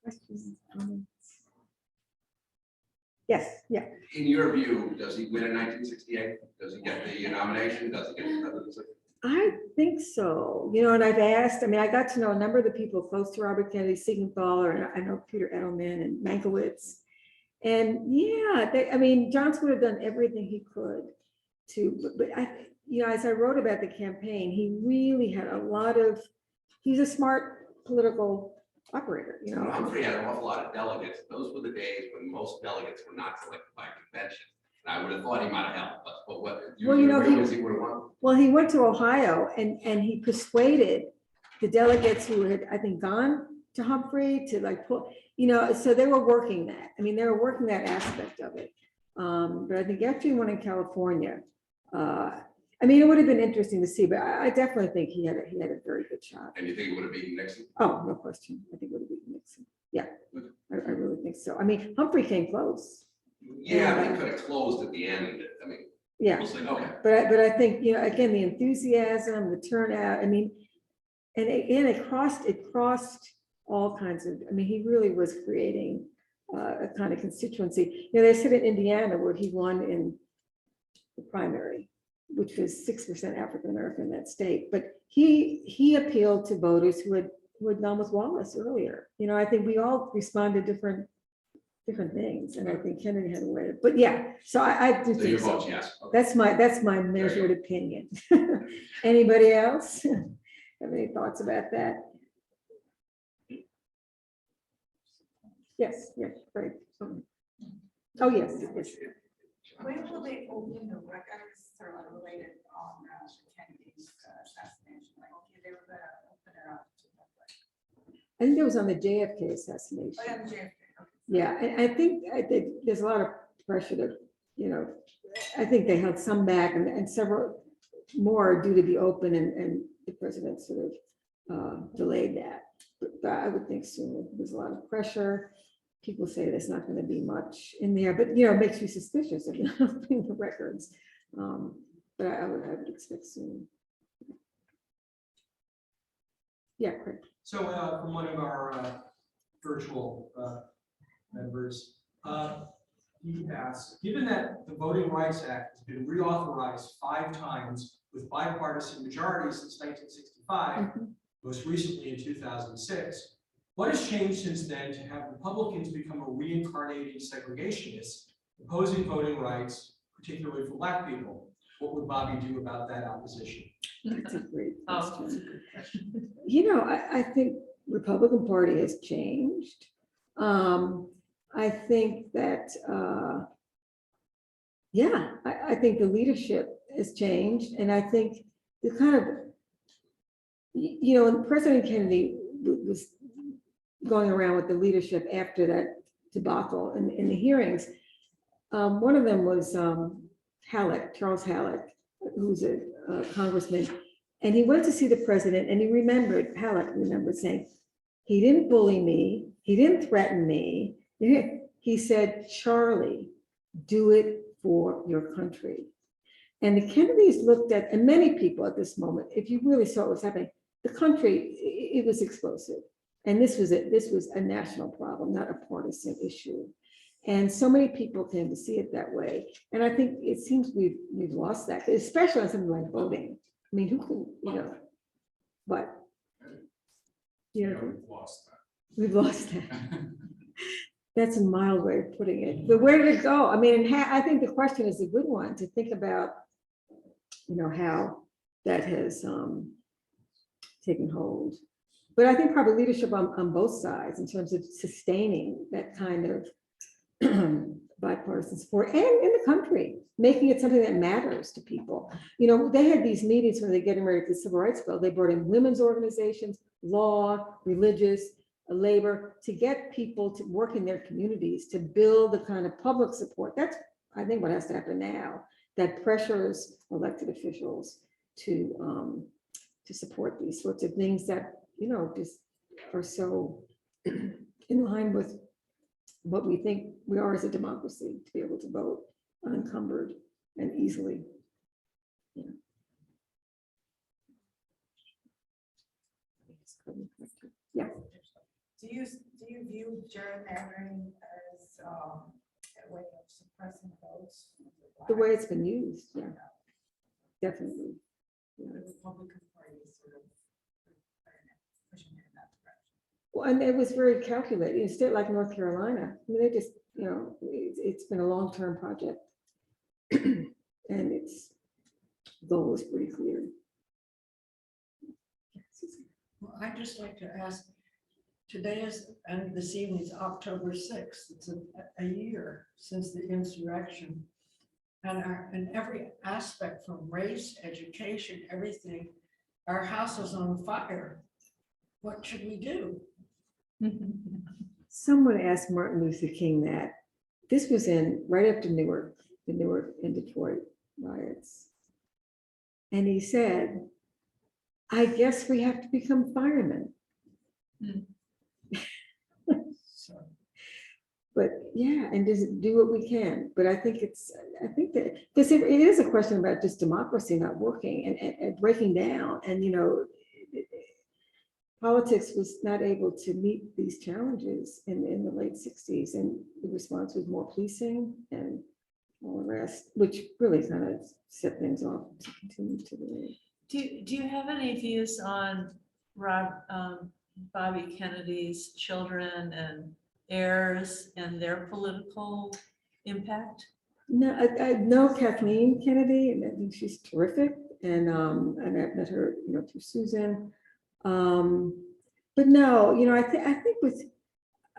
Questions, comments? Yes, yeah. In your view, does he win in 1968? Does he get the nomination? Does he get the presidency? I think so. You know, and I've asked, I mean, I got to know a number of the people close to Robert Kennedy, Siegenthaler, and I know Peter Edelman and Mankiewicz. And yeah, I mean, Johnson would have done everything he could to, but I, you know, as I wrote about the campaign, he really had a lot of, he's a smart political operator, you know. Humphrey had an awful lot of delegates. Those were the days when most delegates were not selected by convention. And I would have thought he might have helped us, but what, Well, you know, he would have won? Well, he went to Ohio and he persuaded the delegates who had, I think, gone to Humphrey to like pull, you know, so they were working that. I mean, they were working that aspect of it. But I think after he won in California, I mean, it would have been interesting to see, but I definitely think he had a very good shot. And you think it would have been Nixon? Oh, no question. I think it would have been Nixon. Yeah, I really think so. I mean, Humphrey came close. Yeah, they could have closed at the end. I mean, Yeah. we'll see. Okay. But I think, you know, again, the enthusiasm, the turnout, I mean, and it crossed all kinds of, I mean, he really was creating a kind of constituency. You know, they said in Indiana where he won in the primary, which was 6% African American in that state, but he appealed to voters who had gone with Wallace earlier. You know, I think we all responded different things, and I think Kennedy had a way. But yeah, so I do So think your so. vote's yes. Okay. That's my measured opinion. Anybody else have any thoughts about that? Yes, great. Oh, yes. When will they open the records sort of related on Kennedy's assassination? Like, okay, they were gonna open it up to the public. I think it was on the JFK assassination. Oh, yeah, JFK, okay. Yeah, and I think there's a lot of pressure to, you know, I think they held some back and several more are due to be open and the president sort of delayed that. But I would think soon. There's a lot of pressure. People say there's not going to be much in there, but you know, it makes you suspicious of opening the records. But I would expect soon. Yeah, Craig. So from one of our virtual members, he asked, given that the Voting Rights Act has been reauthorized 5 times with bipartisan majorities since 1965, most recently in 2006, what has changed since then to have Republicans become a reincarnating segregationist, opposing voting rights, particularly for Black people? What would Bobby do about that opposition? That's a great question. You know, I think Republican Party has changed. I think that, yeah, I think the leadership has changed. And I think the kind of, you know, when President Kennedy was going around with the leadership after that debacle in the hearings, one of them was Halleck, Charles Halleck, who's a congressman. And he went to see the president and Halleck remembered saying, he didn't bully me, he didn't threaten me. He said, Charlie, do it for your country. And the Kennedys looked at, and many people at this moment, if you really saw what was happening, the country, it was explosive. And this was a national problem, not a partisan issue. And so many people came to see it that way. And I think it seems we've lost that, especially on something like voting. I mean, who can, you know, what? You know, we've lost that. We've lost that. That's a mild way of putting it. But where did it go? I mean, I think the question is a good one to think about, you know, how that has taken hold. But I think probably leadership on both sides in terms of sustaining that kind of bipartisan support and in the country, making it something that matters to people. You know, they had these meetings when they're getting ready for the Civil Rights Bill. They brought in women's organizations, law, religious, labor, to get people to work in their communities, to build the kind of public support. That's, I think, what has to happen now, that pressures elected officials to support these sorts of things that, you know, just are so in line with what we think we are as a democracy, to be able to vote unencumbered and easily. Yeah. Do you view gerrymandering as a way of suppressing votes? The way it's been used, yeah, definitely. The Republican Party is sort of pushing it in that direction. Well, and it was very calculated. In a state like North Carolina, I mean, they just, you know, it's been a long-term project. And its goal is pretty clear. Well, I'd just like to ask, today is, and this evening is October 6th. It's a year since the insurrection. And every aspect from race, education, everything, our house is on fire. What should we do? Someone asked Martin Luther King that this was right after the Newark and Detroit riots. And he said, I guess we have to become firemen. But yeah, and just do what we can. But I think that, because it is a question about just democracy not working and breaking down. And, politics was not able to meet these challenges in the late 60s. And the response was more policing and all the rest, which really kind of set things off to continue to the way. Do you have any views on Bobby Kennedy's children and heirs and their political impact? No, I know Kathleen Kennedy, and I think she's terrific. And I've met her, through Susan. But no, I think I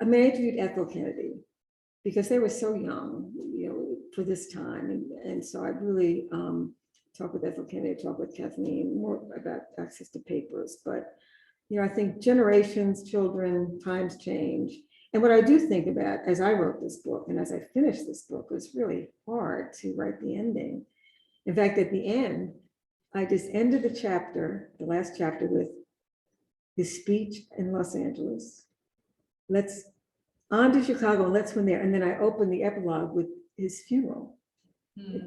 interviewed Ethel Kennedy because they were so young, for this time. And so I really talked with Ethel Kennedy, talked with Kathleen more about access to papers. But, I think generations, children, times change. And what I do think about as I wrote this book and as I finished this book was really hard to write the ending. In fact, at the end, I just ended the last chapter with his speech in Los Angeles. Let's on to Chicago and let's win there. And then I opened the epilogue with his funeral,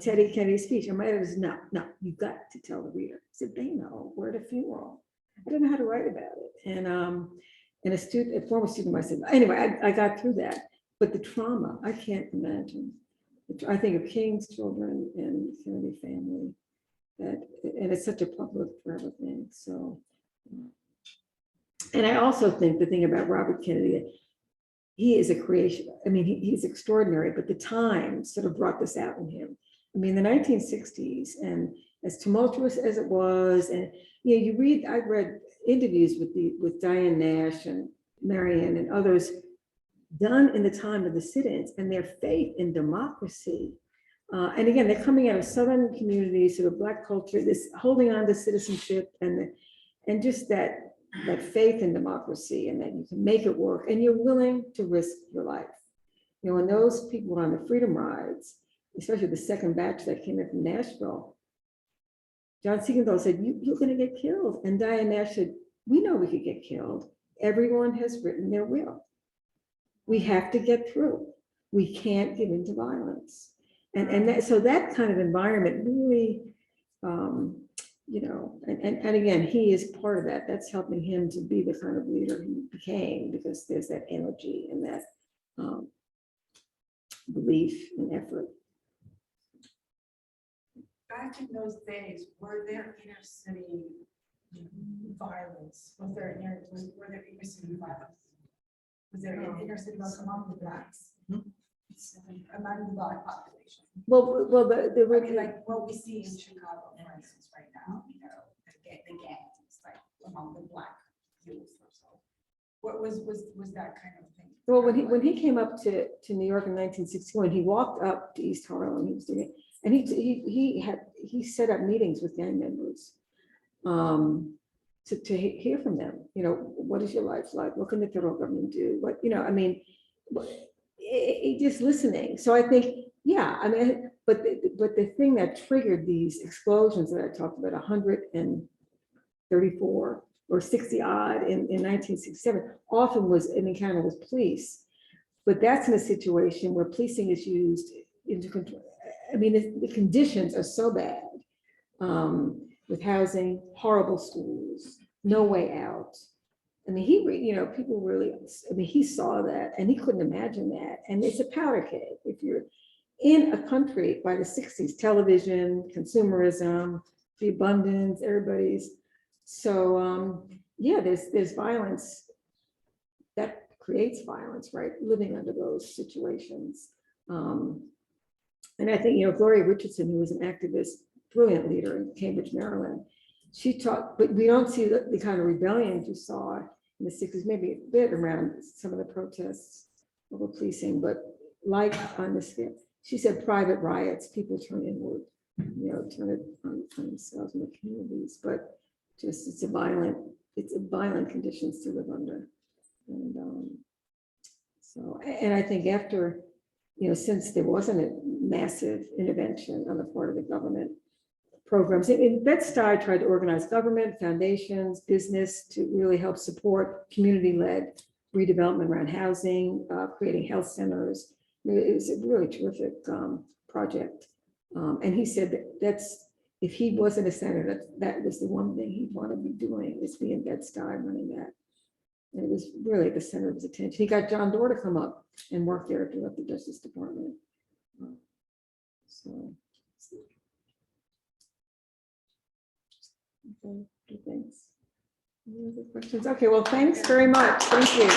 Teddy Kennedy's speech. And my editor said, no, you've got to tell the reader. I said, they know, we're at a funeral. I didn't know how to write about it. And a former student of mine said, anyway, I got through that. But the trauma, I can't imagine. I think of King's children and the Kennedy family, and it's such a public forever thing. So, and I also think the thing about Robert Kennedy, he is a creation. I mean, he's extraordinary, but the time sort of brought this out in him. I mean, the 1960s, and as tumultuous as it was, and I've read interviews with Diane Nash and Marianne and others done in the time of the sit-ins, and their faith in democracy. And again, they're coming out of Southern communities, sort of Black culture, this holding on to citizenship, and just that faith in democracy, and that you can make it work, and you're willing to risk your life. When those people were on the freedom rides, especially the second batch that came in from Nashville, John Siegenthal said, you're going to get killed. And Diane Nash said, we know we could get killed. Everyone has written their will. We have to get through. We can't get into violence. So that kind of environment really, and again, he is part of that. That's helping him to be the kind of leader he became, because there's that energy and that belief and effort. Back in those days, were there inner city violence? Were there inner city violence? Was there inner city violence among the Blacks? Among the Black population? Well, Like what we see in Chicago, for instance, right now, the gangs, like among the Black youth or so. What was that kind of thing? Well, when he came up to New York in 1961, he walked up to East Harlem. He was doing it, and he set up meetings with gang members to hear from them. What is your life like? What can the federal government do? What just listening. So I think, but the thing that triggered these explosions that I talked about, 134 or 60 odd in 1967, often was an encounter with police. But that's in a situation where policing is used into control. I mean, the conditions are so bad, with housing, horrible schools, no way out. I mean, people really, he saw that and he couldn't imagine that. And it's a powder keg. If you're in a country by the 60s, television, consumerism, the abundance, everybody's. So, there's violence that creates violence, right? Living under those situations. And I think, Gloria Richardson, who was an activist, brilliant leader in Cambridge, Maryland, she talked, but we don't see the kind of rebellion you saw in the 60s, maybe a bit around some of the protests over policing, but like on this scale, she said private riots, people turn inward, turn it on themselves in the communities, but just it's a violent conditions to live under. And I think after since there wasn't a massive intervention on the part of the government programs. In Bed-Stuy tried to organize government, foundations, business to really help support community-led redevelopment around housing, creating health centers. It was a really terrific project. And he said if he wasn't a senator, that was the one thing he'd want to be doing, is be in Bed-Stuy running that. And it was really at the center of his attention. He got John Doerr to come up and work there at the Justice Department. So. Okay, thanks. Any other questions? Okay, well, thanks very much. Thank you.